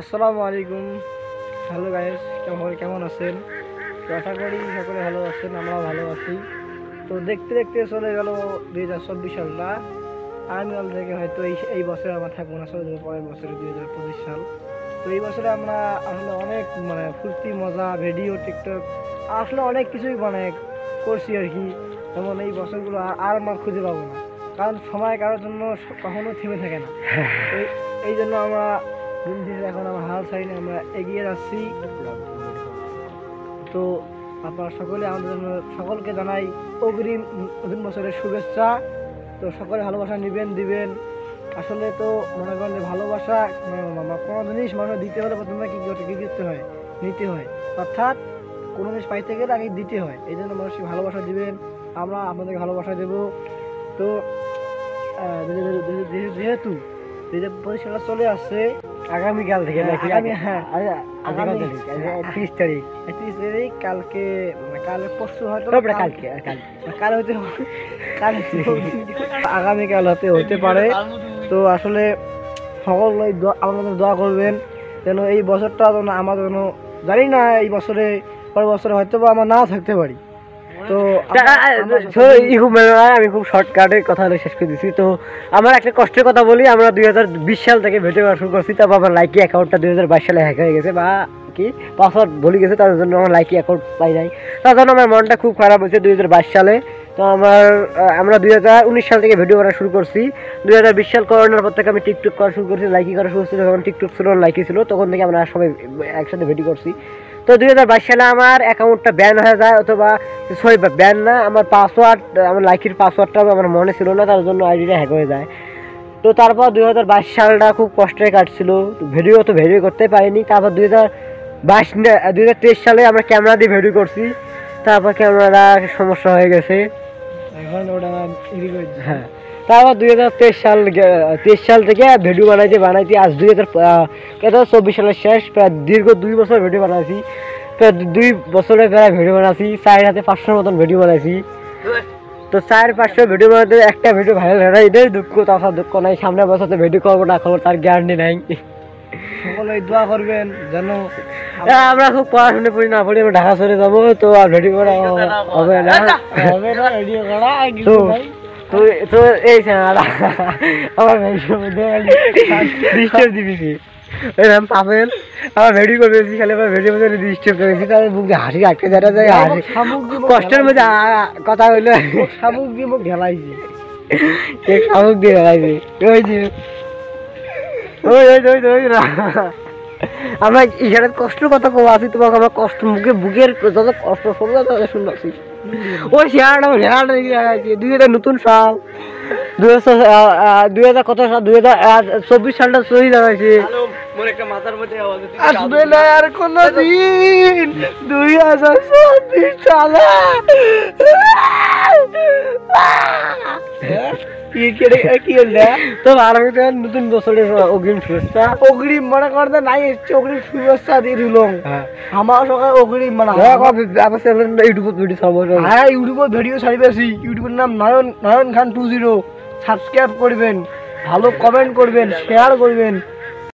আসসালামু আলাইকুম। Hello guys, কেমন আছেন? তো আশা করি সকলে ভালো আছেন, আমরাও ভালো আছি। তো দেখতে দেখতে চলে গেল 2024 সালটা। আমি কাল থেকে হয়তো এই বছরে আমরা থাকবো না, চলে যাবো পরের বছরে 2025 সাল। তো এই বছরে আমরা আসলে অনেক ফুর্তি মজা ভিডিও টিকটক আসলে অনেক কিছুই করছি আর কি। যেমন এই বছরগুলো আর আমরা খুঁজে পাবো না, কারণ সময় কারোর জন্য কখনো থেমে থাকে না। এই জন্য আমরা দিন দিন এখন আমরা হাল ছাড়িনি, আমরা এগিয়ে যাচ্ছি। তো আপনারা সকলে আমাদের জন্য সকলকে জানাই অগ্রিম নতুন বছরের শুভেচ্ছা। তো সকলে ভালোবাসা দিবেন। আসলে তো মনে করেন যে ভালোবাসা কোনো জিনিস মানুষ দিতে হলে প্রথমে কি করতে হয়, নিতে হয়। অর্থাৎ কোনো জিনিস পাইতে গেলে আগে দিতে হয়। এই জন্য মানুষকে ভালোবাসা দিবেন, আমরা আপনাদেরকে ভালোবাসা দেব। তো যেহেতু 2025 সাল চলে আসছে, আগামীকাল থেকে নাকি? আগামী 30 তারিখ কালকে কাল পরশু হয়তো আগামীকাল হতে পারে। তো আসলে সকলে আমাদের দোয়া করবেন যেন এই বছরটা যেন আমার জন্য, জানি না এই বছরে পরের বছরে হয়তো বা আমরা নাও থাকতে পারি। তো আমি খুব শর্টকাটে কথা শেষ করে দিচ্ছি। তো আমার একটা কষ্টের কথা বলি, আমরা 2020 সাল থেকে ভিডিও করা শুরু করছি। তারপর আমার লাইকি অ্যাকাউন্টটা 2022 সালে হ্যাক হয়ে গেছে, বা কি পাসওয়ার্ড ভুলে গেছে, তার জন্য আমার লাইকি অ্যাকাউন্ট পাই নাই। তার জন্য আমার মনটা খুব খারাপ হয়েছে 2022 সালে। তো আমরা 2019 সাল থেকে ভিডিও করা শুরু করছি। 2020 সাল করোনার পর থেকে আমি টিকটক করা শুরু করছি, লাইকি করা শুরু করছি। যখন টিকটক ছিল, লাইকি ছিল, তখন থেকে আমরা সবাই একসাথে ভিডিও করছি। তো 2022 সালে আমার অ্যাকাউন্টটা ব্যান হয়ে যায়, অথবা ব্যান না, আমার পাসওয়ার্ড, আমার লাইকির পাসওয়ার্ডটা আমার মনে ছিল না, তার জন্য আইডিটা হ্যাক হয়ে যায়। তো তারপর 2022 সালটা খুব কষ্টে কাটছিল, ভিডিও করতে পারিনি। তারপর 2023 সালে আমরা ক্যামেরা দিয়ে ভিডিও করছি। তারপর ক্যামেরাটা সমস্যা হয়ে গেছে, এখন ওটা হ্যাঁ। তারপর 2023 সাল থেকে ভিডিও বানাইছি আজ 2024 সালের শেষ। প্রায় দীর্ঘ 2 বছর ভিডিও বানাইছি, প্রায় 2 বছরে প্রায় ভিডিও বানাইছি। 4,500 মতন ভিডিও বানাইছি। তো 4-500 ভিডিও বানাতে একটা ভিডিও ভাইরাল হয়, এটাই দুঃখ। তাছাড়া দুঃখ নাই, সামনের বছর তো ভিডিও করবো না করবো তার গ্যারান্টি নাই। সকলে দোয়া করবেন যেন আমরা খুব পড়াশোনা পড়ি না পড়ি, আমরা ঢাকা চলে যাবো, তো আর ভিডিও করা হবে না। ভিডিও করা তো এই আমার ডিস্টার্ব দিবি পাবেন, আমার ভিডিও করেছি খালি, আমার ভিডিও মধ্যে ডিস্টার্ব করেছি, তাহলে মুখ দিয়ে হাসি আটকে দেখা যায়। কষ্টের মধ্যে কথা হইলে শামুক দিয়ে মুখ ঢেলাইছি, শামুক দিয়ে ঢেলাইছি। ওই যে আমরা এখানে কষ্টের কথা কম আছি, তোমাকে আমরা কষ্ট বুকের যত কষ্ট শুনবো তত শুনছি। ওই শেয়ারটা 2000 নতুন সাল, 2024 সালটা চলে যাচ্ছে। আসবে না আর কোনো দিন 2024 সালে। তো নতুন বছরের অগ্রিম শুভেচ্ছা। অগ্রিম মনে করতে নাই এসছে, অগ্রিম শুভেচ্ছা দিয়ে দিল আমার সকাল অগ্রিম ইউটিউবে ভিডিও ছাড়িবেছি। ইউটিউবের নাম নয়ন খান 20। সাবস্ক্রাইব করবেন, ভালো কমেন্ট করবেন, শেয়ার করবেন।